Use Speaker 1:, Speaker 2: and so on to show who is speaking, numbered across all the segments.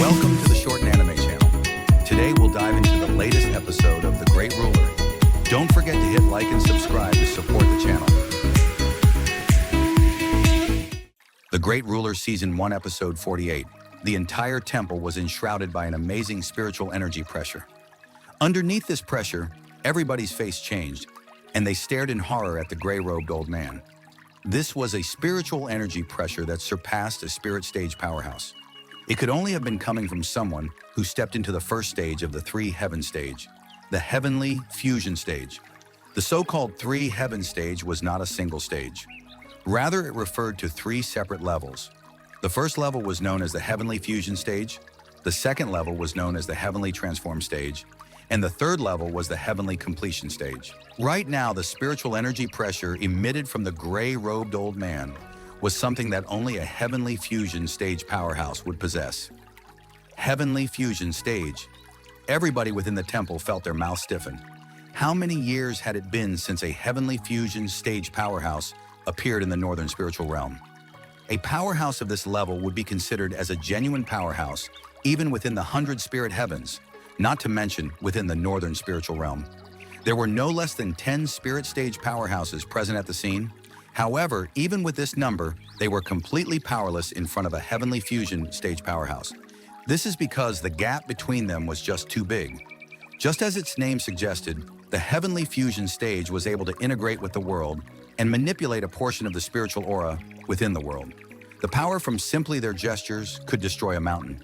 Speaker 1: Welcome to the Shorten Anime channel. Today we'll dive into the latest episode of The Great Ruler. Don't forget to hit like and subscribe to support the channel. The Great Ruler Season 1 Episode 48. The entire temple was enshrouded by an amazing spiritual energy pressure. Underneath this pressure, everybody's face changed, and they stared in horror at the gray-robed old man. This was a spiritual energy pressure that surpassed a spirit stage powerhouse. It could only have been coming from someone who stepped into the first stage of the three heaven stage, the heavenly fusion stage. The so-called three heaven stage was not a single stage. Rather, it referred to three separate levels. The first level was known as the heavenly fusion stage, the second level was known as the heavenly transform stage, and the third level was the heavenly completion stage. Right now, the spiritual energy pressure emitted from the gray-robed old man was something that only a heavenly fusion stage powerhouse would possess. Heavenly fusion stage. Everybody within the temple felt their mouths stiffen. How many years had it been since a heavenly fusion stage powerhouse appeared in the northern spiritual realm? A powerhouse of this level would be considered as a genuine powerhouse even within the 100 spirit heavens, not to mention within the northern spiritual realm. There were no less than 10 spirit stage powerhouses present at the scene. However, even with this number, they were completely powerless in front of a heavenly fusion stage powerhouse. This is because the gap between them was just too big. Just as its name suggested, the heavenly fusion stage was able to integrate with the world and manipulate a portion of the spiritual aura within the world. The power from simply their gestures could destroy a mountain.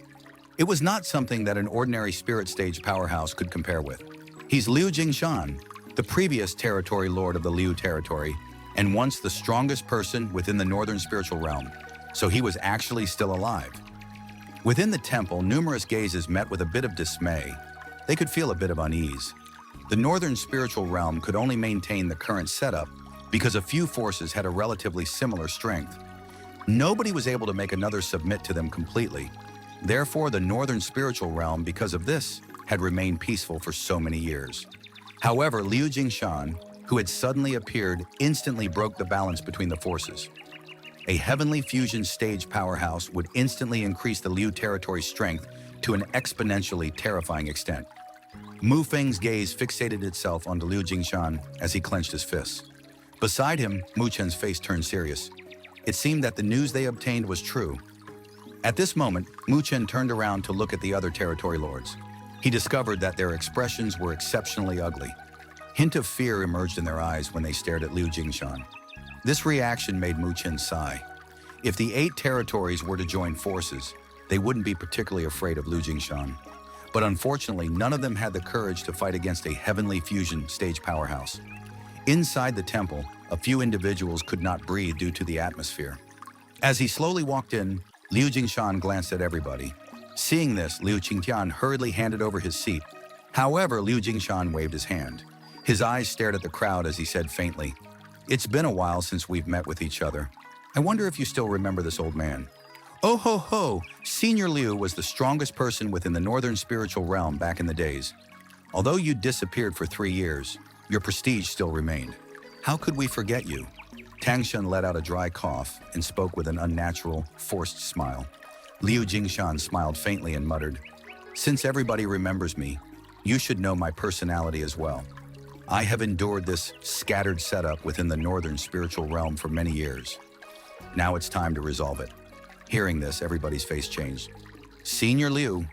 Speaker 1: It was not something that an ordinary spirit stage powerhouse could compare with. He's Liu Jingshan, the previous territory lord of the Liu territory, and once the strongest person within the northern spiritual realm, so he was actually still alive. Within the temple, numerous gazes met with a bit of dismay. They could feel a bit of unease. The northern spiritual realm could only maintain the current setup because a few forces had a relatively similar strength. Nobody was able to make another submit to them completely. Therefore, the northern spiritual realm, because of this, had remained peaceful for so many years. However, Liu Jingshan, who had suddenly appeared, instantly broke the balance between the forces. A heavenly fusion stage powerhouse would instantly increase the Liu territory's strength to an exponentially terrifying extent. Mu Feng's gaze fixated itself onto Liu Jingshan as he clenched his fists. Beside him, Mu Chen's face turned serious. It seemed that the news they obtained was true. At this moment, Mu Chen turned around to look at the other territory lords. He discovered that their expressions were exceptionally ugly. Hint of fear emerged in their eyes when they stared at Liu Jingshan. This reaction made Mu Chen sigh. If the 8 territories were to join forces, they wouldn't be particularly afraid of Liu Jingshan. But unfortunately, none of them had the courage to fight against a heavenly fusion stage powerhouse. Inside the temple, a few individuals could not breathe due to the atmosphere. As he slowly walked in, Liu Jingshan glanced at everybody. Seeing this, Liu Qingtian hurriedly handed over his seat. However, Liu Jingshan waved his hand. His eyes stared at the crowd as he said faintly, "It's been a while since we've met with each other. I wonder if you still remember this old man." Oh ho ho! Senior Liu was the strongest person within the northern spiritual realm back in the days. Although you disappeared for 3 years, your prestige still remained. How could we forget you? Tang Shun let out a dry cough and spoke with an unnatural, forced smile. Liu Jingshan smiled faintly and muttered, "Since everybody remembers me, you should know my personality as well. I have endured this scattered setup within the northern spiritual realm for many years. Now it's time to resolve it." Hearing this, everybody's face changed. "Senior Liu,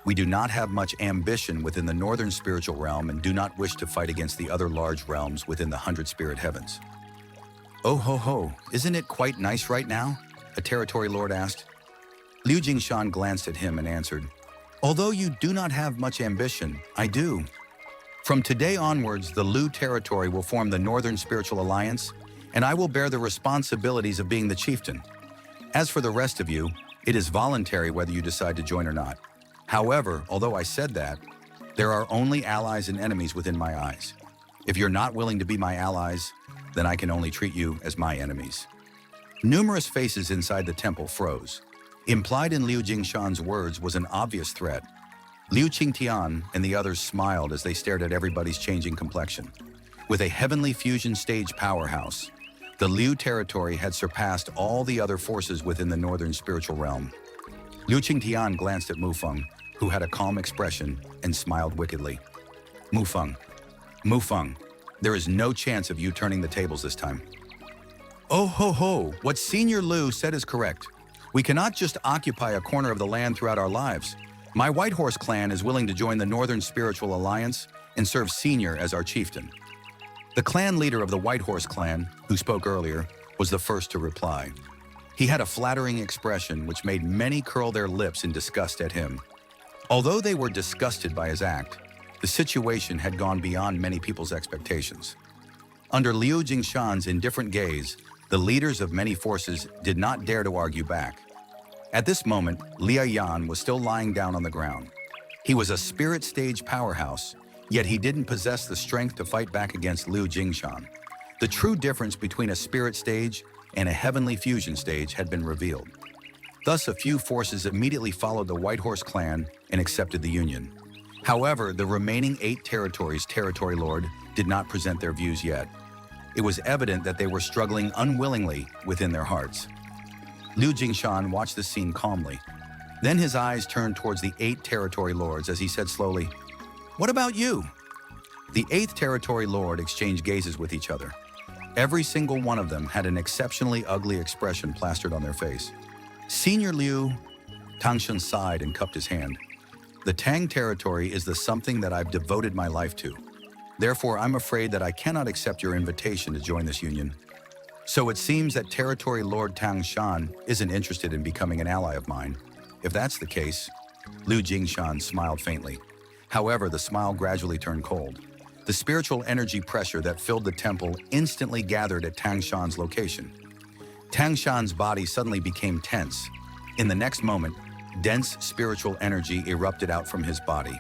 Speaker 1: we do not have much ambition within the northern spiritual realm and do not wish to fight against the other large realms within the 100 spirit heavens." "Oh ho ho, isn't it quite nice right now?" a territory lord asked. Liu Jingshan glanced at him and answered, "Although you do not have much ambition, I do. From today onwards, the Liu territory will form the Northern Spiritual Alliance, and I will bear the responsibilities of being the chieftain. As for the rest of you, it is voluntary whether you decide to join or not. However, although I said that, there are only allies and enemies within my eyes. If you're not willing to be my allies, then I can only treat you as my enemies." Numerous faces inside the temple froze. Implied in Liu Jingshan's words was an obvious threat. Liu Qingtian and the others smiled as they stared at everybody's changing complexion. With a heavenly fusion stage powerhouse, the Liu territory had surpassed all the other forces within the northern spiritual realm. Liu Qingtian glanced at Mufeng, who had a calm expression, and smiled wickedly. Mufeng, there is no chance of you turning the tables this time. Oh ho ho, what Senior Liu said is correct. We cannot just occupy a corner of the land throughout our lives. My White Horse clan is willing to join the Northern Spiritual Alliance and serve Senior as our chieftain. The clan leader of the White Horse clan, who spoke earlier, was the first to reply. He had a flattering expression which made many curl their lips in disgust at him. Although they were disgusted by his act, the situation had gone beyond many people's expectations. Under Liu Jingshan's indifferent gaze, the leaders of many forces did not dare to argue back. At this moment, Lia Yan was still lying down on the ground. He was a spirit stage powerhouse, yet he didn't possess the strength to fight back against Liu Jingshan. The true difference between a spirit stage and a heavenly fusion stage had been revealed. Thus, a few forces immediately followed the White Horse clan and accepted the union. However, the remaining 8 territories' territory lord did not present their views yet. It was evident that they were struggling unwillingly within their hearts. Liu Jingshan watched the scene calmly. Then his eyes turned towards the 8 territory lords as he said slowly, "What about you?" The 8th territory lord exchanged gazes with each other. Every single one of them had an exceptionally ugly expression plastered on their face. Senior Liu, Tangshan sighed and cupped his hand. The Tang territory is the something that I've devoted my life to. Therefore, I'm afraid that I cannot accept your invitation to join this union. So it seems that Territory Lord Tangshan isn't interested in becoming an ally of mine. If that's the case, Liu Jingshan smiled faintly. However, the smile gradually turned cold. The spiritual energy pressure that filled the temple instantly gathered at Tangshan's location. Tangshan's body suddenly became tense. In the next moment, dense spiritual energy erupted out from his body.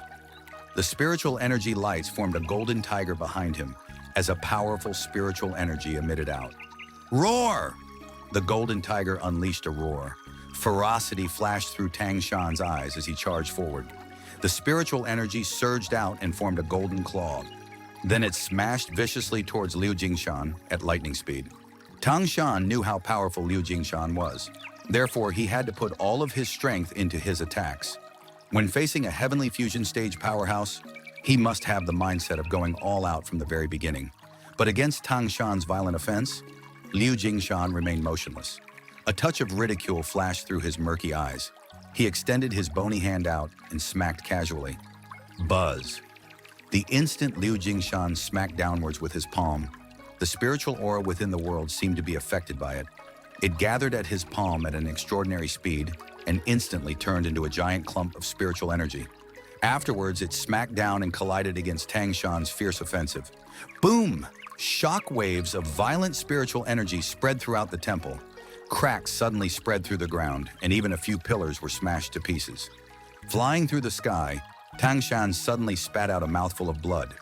Speaker 1: The spiritual energy lights formed a golden tiger behind him as a powerful spiritual energy emitted out. Roar! The golden tiger unleashed a roar. Ferocity flashed through Tangshan's eyes as he charged forward. The spiritual energy surged out and formed a golden claw. Then it smashed viciously towards Liu Jingshan at lightning speed. Tangshan knew how powerful Liu Jingshan was. Therefore, he had to put all of his strength into his attacks. When facing a heavenly fusion stage powerhouse, he must have the mindset of going all out from the very beginning. But against Tangshan's violent offense, Liu Jingshan remained motionless. A touch of ridicule flashed through his murky eyes. He extended his bony hand out and smacked casually. Buzz. The instant Liu Jingshan smacked downwards with his palm, the spiritual aura within the world seemed to be affected by it. It gathered at his palm at an extraordinary speed and instantly turned into a giant clump of spiritual energy. Afterwards, it smacked down and collided against Tangshan's fierce offensive. Boom! Shock waves of violent spiritual energy spread throughout the temple. Cracks suddenly spread through the ground, and even a few pillars were smashed to pieces. Flying through the sky, Tangshan suddenly spat out a mouthful of blood.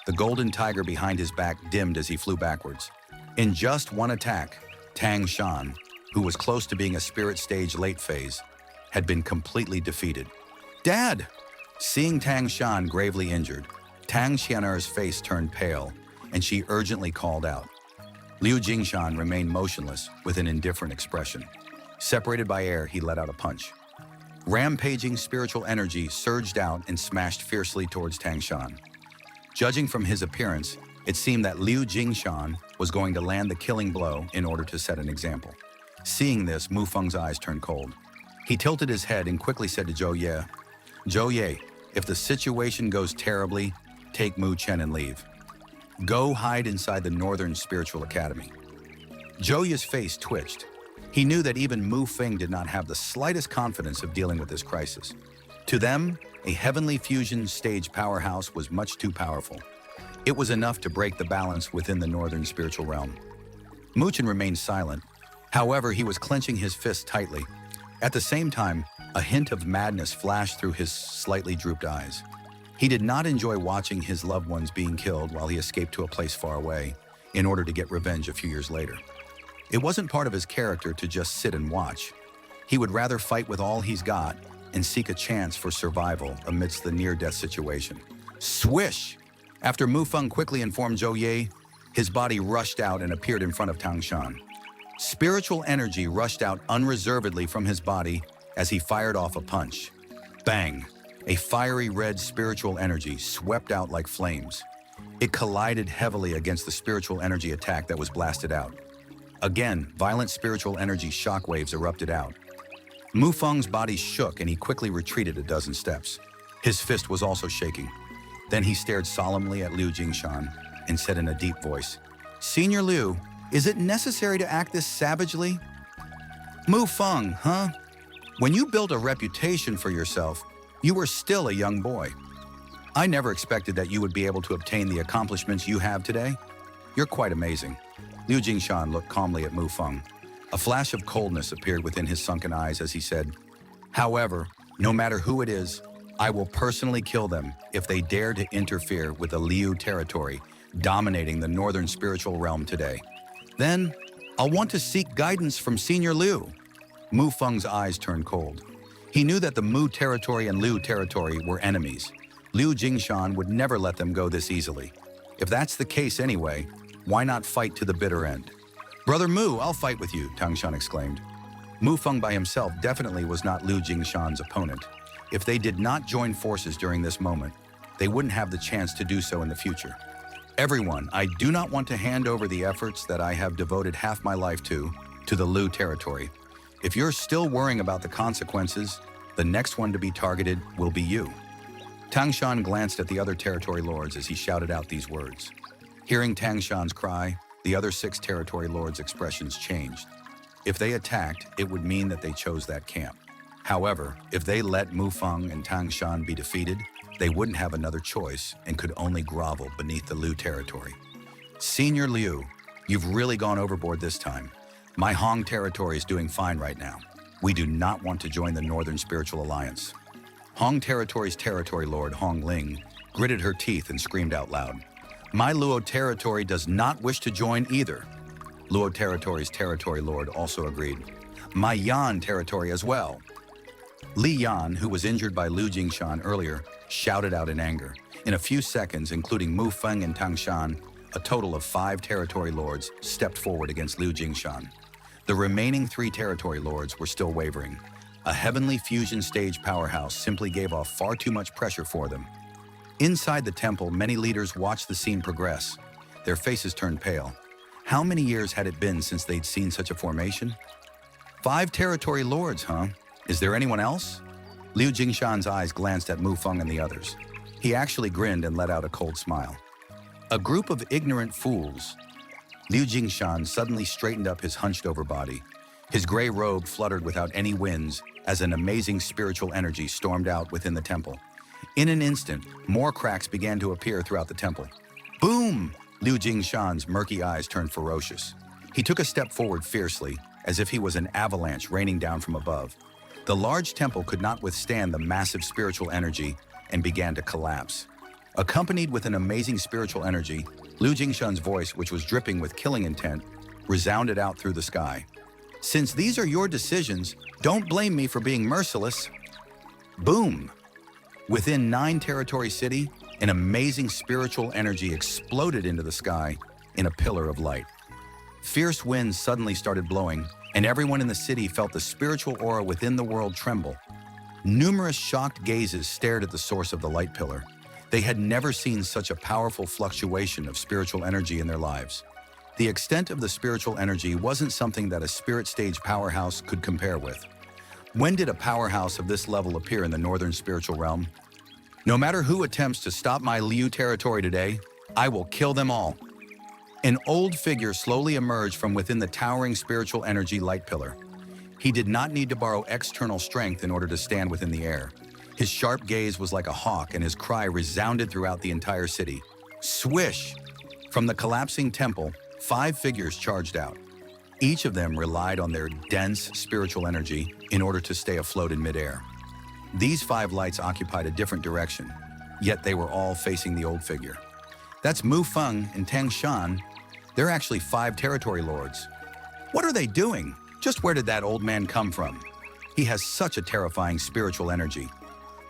Speaker 1: The golden tiger behind his back dimmed as he flew backwards. In just one attack, Tangshan, who was close to being a spirit stage late phase, had been completely defeated. Dad! Seeing Tangshan gravely injured, Tang Xianer's face turned pale, and she urgently called out. Liu Jingshan remained motionless with an indifferent expression. Separated by air, he let out a punch. Rampaging spiritual energy surged out and smashed fiercely towards Tangshan. Judging from his appearance, it seemed that Liu Jingshan was going to land the killing blow in order to set an example. Seeing this, Mufeng's eyes turned cold. He tilted his head and quickly said to Zhou Ye, "Zhou Ye, if the situation goes terribly, take Mu Chen and leave. Go hide inside the Northern Spiritual Academy." Zhou Ye's face twitched. He knew that even Mu Feng did not have the slightest confidence of dealing with this crisis. To them, a heavenly fusion stage powerhouse was much too powerful. It was enough to break the balance within the Northern Spiritual Realm. Mu Chen remained silent. However, he was clenching his fists tightly. At the same time, a hint of madness flashed through his slightly drooped eyes. He did not enjoy watching his loved ones being killed while he escaped to a place far away in order to get revenge a few years later. It wasn't part of his character to just sit and watch. He would rather fight with all he's got and seek a chance for survival amidst the near-death situation. Swish! After Mu Feng quickly informed Zhou Ye, his body rushed out and appeared in front of Tangshan. Spiritual energy rushed out unreservedly from his body as he fired off a punch. Bang! A fiery red spiritual energy swept out like flames. It collided heavily against the spiritual energy attack that was blasted out. Again, violent spiritual energy shockwaves erupted out. Mu Feng's body shook and he quickly retreated a dozen steps. His fist was also shaking. Then he stared solemnly at Liu Jingshan and said in a deep voice, "Senior Liu, is it necessary to act this savagely?" "Mu Feng, huh? When you built a reputation for yourself, you were still a young boy. I never expected that you would be able to obtain the accomplishments you have today. You're quite amazing." Liu Jingshan looked calmly at Mu Feng. A flash of coldness appeared within his sunken eyes as he said, "However, no matter who it is, I will personally kill them if they dare to interfere with the Liu territory dominating the northern spiritual realm today. Then, I'll want to seek guidance from Senior Liu." Mu Feng's eyes turned cold. He knew that the Mu territory and Liu territory were enemies. Liu Jingshan would never let them go this easily. If that's the case anyway, why not fight to the bitter end? "Brother Mu, I'll fight with you," Tangshan exclaimed. Mu Feng by himself definitely was not Liu Jingshan's opponent. If they did not join forces during this moment, they wouldn't have the chance to do so in the future. "Everyone, I do not want to hand over the efforts that I have devoted half my life to the Liu territory. If you're still worrying about the consequences, the next one to be targeted will be you." Tangshan glanced at the other territory lords as he shouted out these words. Hearing Tangshan's cry, the other 6 territory lords' expressions changed. If they attacked, it would mean that they chose that camp. However, if they let Mu Feng and Tangshan be defeated, they wouldn't have another choice and could only grovel beneath the Liu territory. "Senior Liu, you've really gone overboard this time. My Hong territory is doing fine right now. We do not want to join the Northern Spiritual Alliance." Hong territory's territory lord, Hong Ling, gritted her teeth and screamed out loud, "My Luo territory does not wish to join either." Luo territory's territory lord also agreed, "My Yan territory as well." Li Yan, who was injured by Liu Jingshan earlier, shouted out in anger. In a few seconds, including Mu Feng and Tangshan, a total of 5 territory lords stepped forward against Liu Jingshan. The remaining 3 territory lords were still wavering. A heavenly fusion stage powerhouse simply gave off far too much pressure for them. Inside the temple, many leaders watched the scene progress. Their faces turned pale. How many years had it been since they'd seen such a formation? 5 territory lords, huh? Is there anyone else? Liu Jingshan's eyes glanced at Mu Feng and the others. He actually grinned and let out a cold smile. "A group of ignorant fools." Liu Jingshan suddenly straightened up his hunched-over body. His gray robe fluttered without any winds as an amazing spiritual energy stormed out within the temple. In an instant, more cracks began to appear throughout the temple. Boom! Liu Jingshan's murky eyes turned ferocious. He took a step forward fiercely, as if he was an avalanche raining down from above. The large temple could not withstand the massive spiritual energy and began to collapse. Accompanied with an amazing spiritual energy, Liu Jingshan's voice, which was dripping with killing intent, resounded out through the sky. "Since these are your decisions, don't blame me for being merciless." Boom! Within 9 Territory City, an amazing spiritual energy exploded into the sky in a pillar of light. Fierce winds suddenly started blowing, and everyone in the city felt the spiritual aura within the world tremble. Numerous shocked gazes stared at the source of the light pillar. They had never seen such a powerful fluctuation of spiritual energy in their lives. The extent of the spiritual energy wasn't something that a spirit stage powerhouse could compare with. When did a powerhouse of this level appear in the northern spiritual realm? "No matter who attempts to stop my Liu territory today, I will kill them all." An old figure slowly emerged from within the towering spiritual energy light pillar. He did not need to borrow external strength in order to stand within the air. His sharp gaze was like a hawk, and his cry resounded throughout the entire city. Swish! From the collapsing temple, 5 figures charged out. Each of them relied on their dense spiritual energy in order to stay afloat in midair. These 5 lights occupied a different direction, yet they were all facing the old figure. That's Mu Feng and Tang Shan. They're actually 5 territory lords. What are they doing? Just where did that old man come from? He has such a terrifying spiritual energy.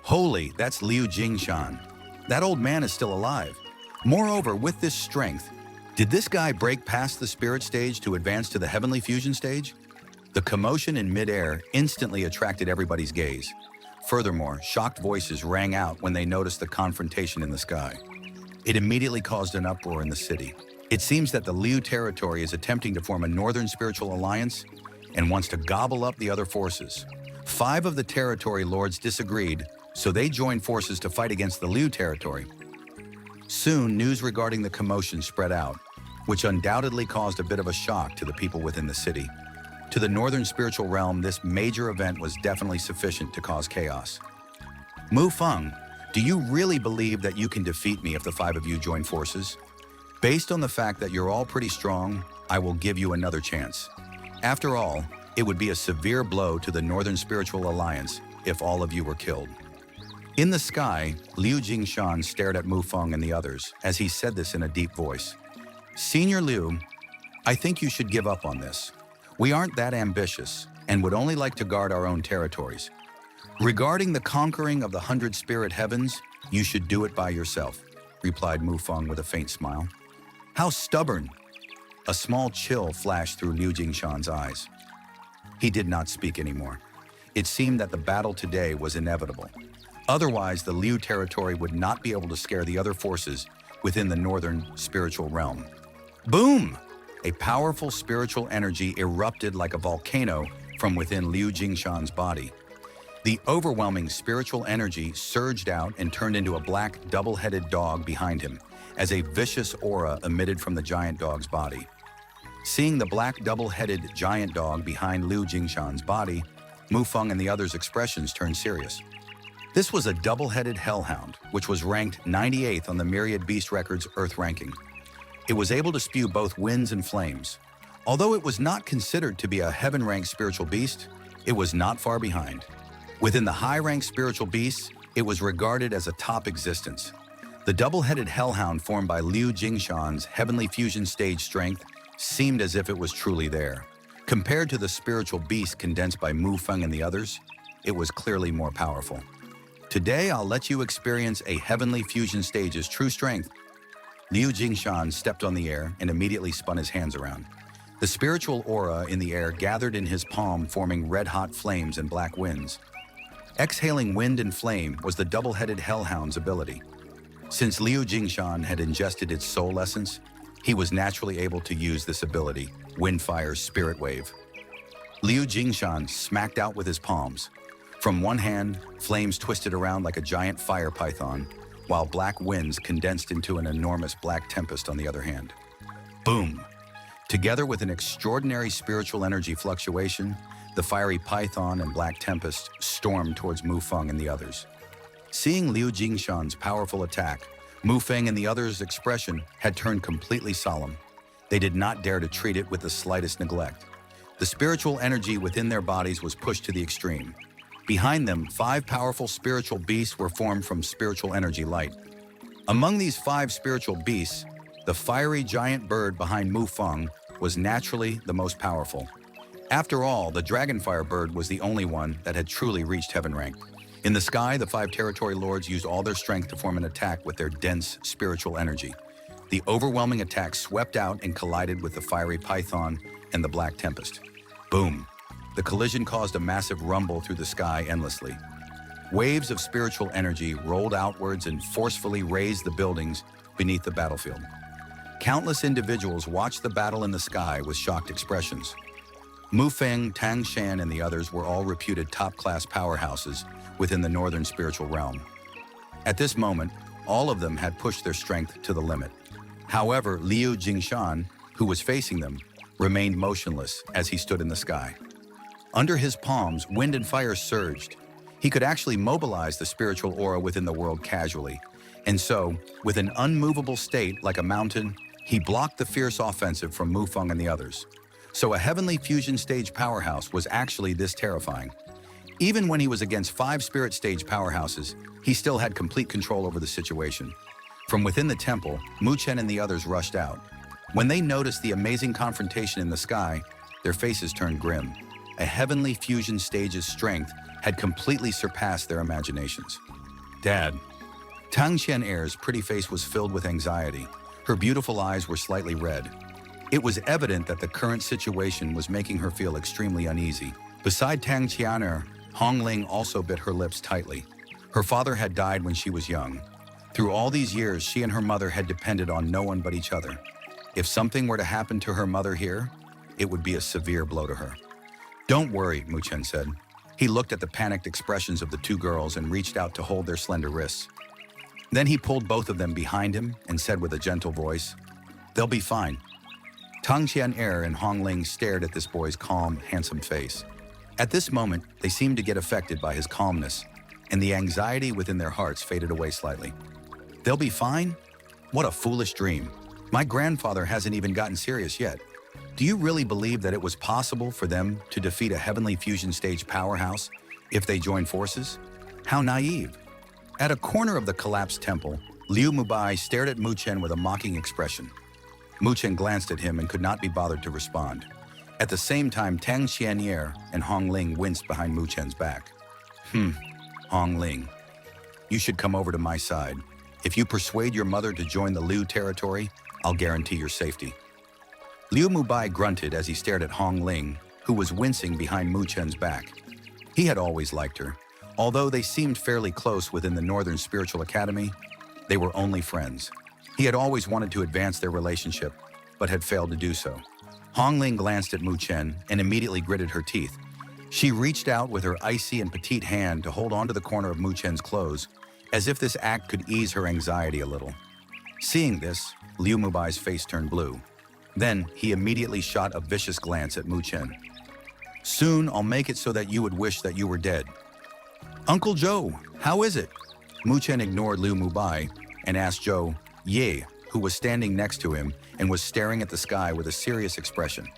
Speaker 1: Holy, that's Liu Jingshan. That old man is still alive. Moreover, with this strength, did this guy break past the spirit stage to advance to the heavenly fusion stage? The commotion in midair instantly attracted everybody's gaze. Furthermore, shocked voices rang out when they noticed the confrontation in the sky. It immediately caused an uproar in the city. It seems that the Liu territory is attempting to form a northern spiritual alliance and wants to gobble up the other forces. 5 of the territory lords disagreed, so they joined forces to fight against the Liu territory. Soon, news regarding the commotion spread out, which undoubtedly caused a bit of a shock to the people within the city. To the northern spiritual realm, this major event was definitely sufficient to cause chaos. Mu Feng, do you really believe that you can defeat me if the 5 of you join forces? Based on the fact that you're all pretty strong, I will give you another chance. After all, it would be a severe blow to the Northern Spiritual Alliance if all of you were killed. In the sky, Liu Jingshan stared at Mu Feng and the others as he said this in a deep voice. Senior Liu, I think you should give up on this. We aren't that ambitious and would only like to guard our own territories. Regarding the conquering of the 100 spirit heavens, you should do it by yourself, replied Mu Feng with a faint smile. How stubborn! A small chill flashed through Liu Jingshan's eyes. He did not speak anymore. It seemed that the battle today was inevitable. Otherwise, the Liu territory would not be able to scare the other forces within the northern spiritual realm. Boom! A powerful spiritual energy erupted like a volcano from within Liu Jingshan's body. The overwhelming spiritual energy surged out and turned into a black, double-headed dog behind him, as a vicious aura emitted from the giant dog's body. Seeing the black, double-headed giant dog behind Liu Jingshan's body, Mu Feng and the others' expressions turned serious. This was a double-headed hellhound, which was ranked 98th on the Myriad Beast Records Earth ranking. It was able to spew both winds and flames. Although it was not considered to be a heaven-ranked spiritual beast, it was not far behind. Within the high-ranked spiritual beasts, it was regarded as a top existence. The double-headed hellhound formed by Liu Jingshan's heavenly fusion stage strength seemed as if it was truly there. Compared to the spiritual beast condensed by Mu Feng and the others, it was clearly more powerful. Today, I'll let you experience a heavenly fusion stage's true strength. Liu Jingshan stepped on the air and immediately spun his hands around. The spiritual aura in the air gathered in his palm, forming red-hot flames and black winds. Exhaling wind and flame was the double-headed hellhound's ability. Since Liu Jingshan had ingested its soul essence, he was naturally able to use this ability, Windfire's Spirit Wave. Liu Jingshan smacked out with his palms. From one hand, flames twisted around like a giant fire python, while black winds condensed into an enormous black tempest on the other hand. Boom! Together with an extraordinary spiritual energy fluctuation, the fiery python and black tempest stormed towards Mu Feng and the others. Seeing Liu Jingshan's powerful attack, Mu Feng and the others' expression had turned completely solemn. They did not dare to treat it with the slightest neglect. The spiritual energy within their bodies was pushed to the extreme. Behind them, 5 powerful spiritual beasts were formed from spiritual energy light. Among these 5 spiritual beasts, the fiery giant bird behind Mu Feng was naturally the most powerful. After all, the dragonfire bird was the only one that had truly reached heaven rank. In the sky, the 5 territory lords used all their strength to form an attack with their dense spiritual energy. The overwhelming attack swept out and collided with the fiery python and the black tempest. Boom! The collision caused a massive rumble through the sky endlessly. Waves of spiritual energy rolled outwards and forcefully raised the buildings beneath the battlefield. Countless individuals watched the battle in the sky with shocked expressions. Mu Feng, Tang Shan, and the others were all reputed top-class powerhouses within the northern spiritual realm. At this moment, all of them had pushed their strength to the limit. However, Liu Jingshan, who was facing them, remained motionless as he stood in the sky. Under his palms, wind and fire surged. He could actually mobilize the spiritual aura within the world casually. And so, with an unmovable state like a mountain, he blocked the fierce offensive from Mu Feng and the others. So a heavenly fusion stage powerhouse was actually this terrifying. Even when he was against 5 spirit stage powerhouses, he still had complete control over the situation. From within the temple, Mu Chen and the others rushed out. When they noticed the amazing confrontation in the sky, their faces turned grim. A heavenly fusion stage's strength had completely surpassed their imaginations. Dad. Tang Xian'er's pretty face was filled with anxiety. Her beautiful eyes were slightly red. It was evident that the current situation was making her feel extremely uneasy. Beside Tang Qianer, Hong Ling also bit her lips tightly. Her father had died when she was young. Through all these years, she and her mother had depended on no one but each other. If something were to happen to her mother here, it would be a severe blow to her. "Don't worry," Mu Chen said. He looked at the panicked expressions of the two girls and reached out to hold their slender wrists. Then he pulled both of them behind him and said with a gentle voice, "They'll be fine." Tang Qianer and Hong Ling stared at this boy's calm, handsome face. At this moment, they seemed to get affected by his calmness, and the anxiety within their hearts faded away slightly. "They'll be fine? What a foolish dream. My grandfather hasn't even gotten serious yet. Do you really believe that it was possible for them to defeat a heavenly fusion stage powerhouse if they joined forces? How naive." At a corner of the collapsed temple, Liu Mubai stared at Mu Chen with a mocking expression. Mu Chen glanced at him and could not be bothered to respond. At the same time, Tang Qianer and Hong Ling winced behind Mu Chen's back. Hong Ling, you should come over to my side. If you persuade your mother to join the Liu territory, I'll guarantee your safety." Liu Mubai grunted as he stared at Hong Ling, who was wincing behind Mu Chen's back. He had always liked her. Although they seemed fairly close within the Northern Spiritual Academy, they were only friends. He had always wanted to advance their relationship, but had failed to do so. Hong Ling glanced at Mu Chen and immediately gritted her teeth. She reached out with her icy and petite hand to hold onto the corner of Mu Chen's clothes, as if this act could ease her anxiety a little. Seeing this, Liu Mubai's face turned blue. Then he immediately shot a vicious glance at Mu Chen. "Soon I'll make it so that you would wish that you were dead." "Uncle Zhou, how is it?" Mu Chen ignored Liu Mubai and asked Zhou Ye, who was standing next to him and was staring at the sky with a serious expression.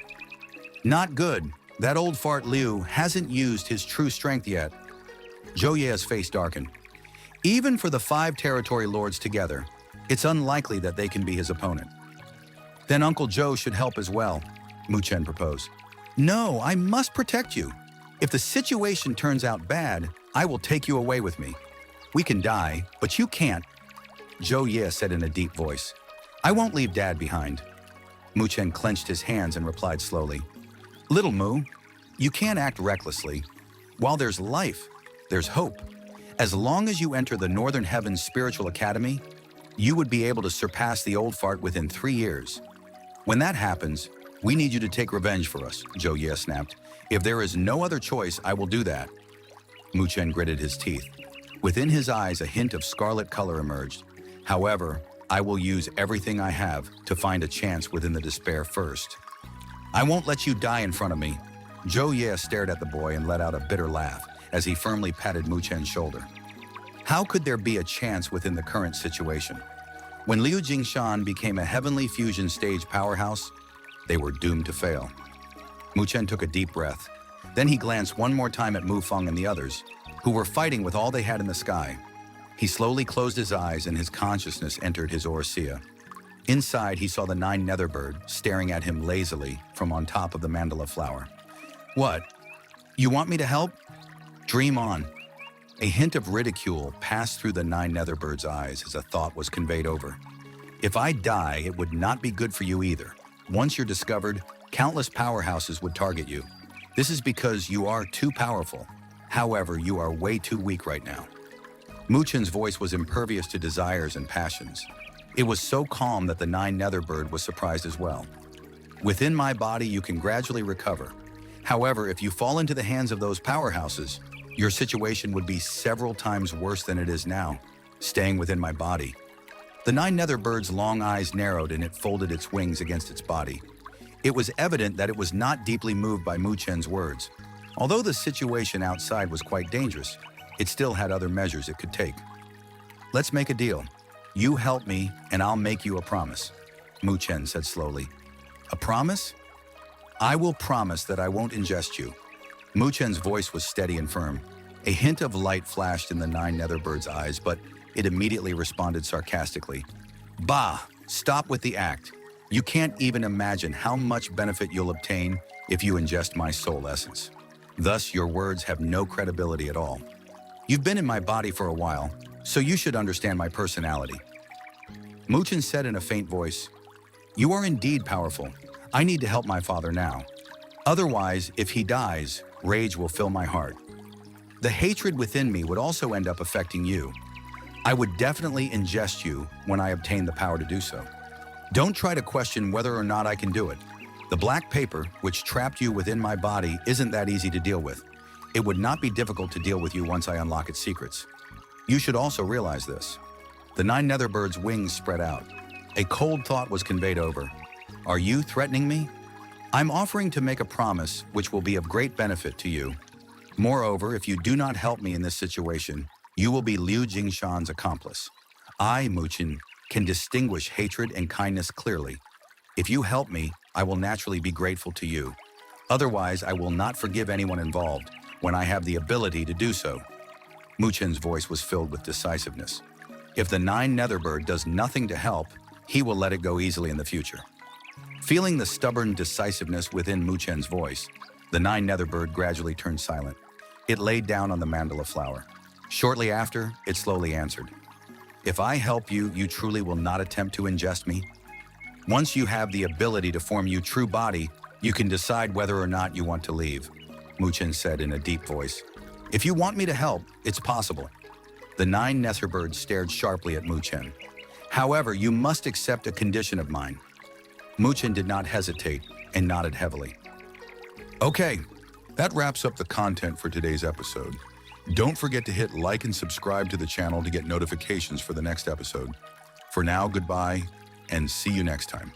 Speaker 1: "Not good. That old fart Liu hasn't used his true strength yet." Zhou Ye's face darkened. "Even for the 5 territory lords together, it's unlikely that they can be his opponent." "Then Uncle Zhou should help as well," Mu Chen proposed. "No, I must protect you. If the situation turns out bad, I will take you away with me. We can die, but you can't," Zhou Ye said in a deep voice. "I won't leave Dad behind." Mu Chen clenched his hands and replied slowly, "Little Mu, you can't act recklessly. While there's life, there's hope. As long as you enter the Northern Heavens Spiritual Academy, you would be able to surpass the old fart within 3 years. When that happens, we need you to take revenge for us," Zhou Ye snapped. "If there is no other choice, I will do that." Mu Chen gritted his teeth. Within his eyes, a hint of scarlet color emerged. "However, I will use everything I have to find a chance within the despair first. I won't let you die in front of me." Zhou Ye stared at the boy and let out a bitter laugh as he firmly patted Mu Chen's shoulder. How could there be a chance within the current situation? When Liu Jingshan became a heavenly fusion stage powerhouse, they were doomed to fail. Mu Chen took a deep breath. Then he glanced one more time at Mu Feng and the others, who were fighting with all they had in the sky. He slowly closed his eyes and his consciousness entered his Orsia. Inside, he saw the Nine Netherworld Bird staring at him lazily from on top of the mandala flower. "What? You want me to help? Dream on." A hint of ridicule passed through the Nine Netherworld Bird's eyes as a thought was conveyed over. "If I die, it would not be good for you either. Once you're discovered, countless powerhouses would target you. This is because you are too powerful. However, you are way too weak right now." Mu Chen's voice was impervious to desires and passions. It was so calm that the Nine Netherworld Bird was surprised as well. "Within my body, you can gradually recover. However, if you fall into the hands of those powerhouses, your situation would be several times worse than it is now, staying within my body." The Nine Netherworld Bird's long eyes narrowed and it folded its wings against its body. It was evident that it was not deeply moved by Mu Chen's words. Although the situation outside was quite dangerous, it still had other measures it could take. "Let's make a deal. You help me and I'll make you a promise," Mu Chen said slowly. "A promise? I will promise that I won't ingest you." Mu Chen's voice was steady and firm. A hint of light flashed in the Nine Netherworld Bird's eyes, but it immediately responded sarcastically. "Bah! Stop with the act. You can't even imagine how much benefit you'll obtain if you ingest my soul essence. Thus, your words have no credibility at all. You've been in my body for a while, so you should understand my personality." Mu Chen said in a faint voice, "You are indeed powerful. I need to help my father now. Otherwise, if he dies, rage will fill my heart. The hatred within me would also end up affecting you. I would definitely ingest you when I obtain the power to do so. Don't try to question whether or not I can do it. The black paper, which trapped you within my body, isn't that easy to deal with. It would not be difficult to deal with you once I unlock its secrets. You should also realize this. The Nine Netherbird's wings spread out. A cold thought was conveyed over. Are you threatening me? I'm offering to make a promise which will be of great benefit to you. Moreover, if you do not help me in this situation, you will be Liu Jingshan's accomplice. I, Muchen, can distinguish hatred and kindness clearly. If you help me, I will naturally be grateful to you. Otherwise, I will not forgive anyone involved when I have the ability to do so. Muchen's voice was filled with decisiveness. If the Nine Netherbird does nothing to help, he will let it go easily in the future. Feeling the stubborn decisiveness within Muchen's voice, the Nine Netherbird gradually turned silent. It laid down on the mandala flower. Shortly after, it slowly answered. If I help you, you truly will not attempt to ingest me? Once you have the ability to form your true body, you can decide whether or not you want to leave, Muchen said in a deep voice. If you want me to help, it's possible. The Nine Netherbirds stared sharply at Muchen. However, you must accept a condition of mine. Muchen did not hesitate and nodded heavily. Okay, that wraps up the content for today's episode. Don't forget to hit like and subscribe to the channel to get notifications for the next episode. For now, goodbye, and see you next time.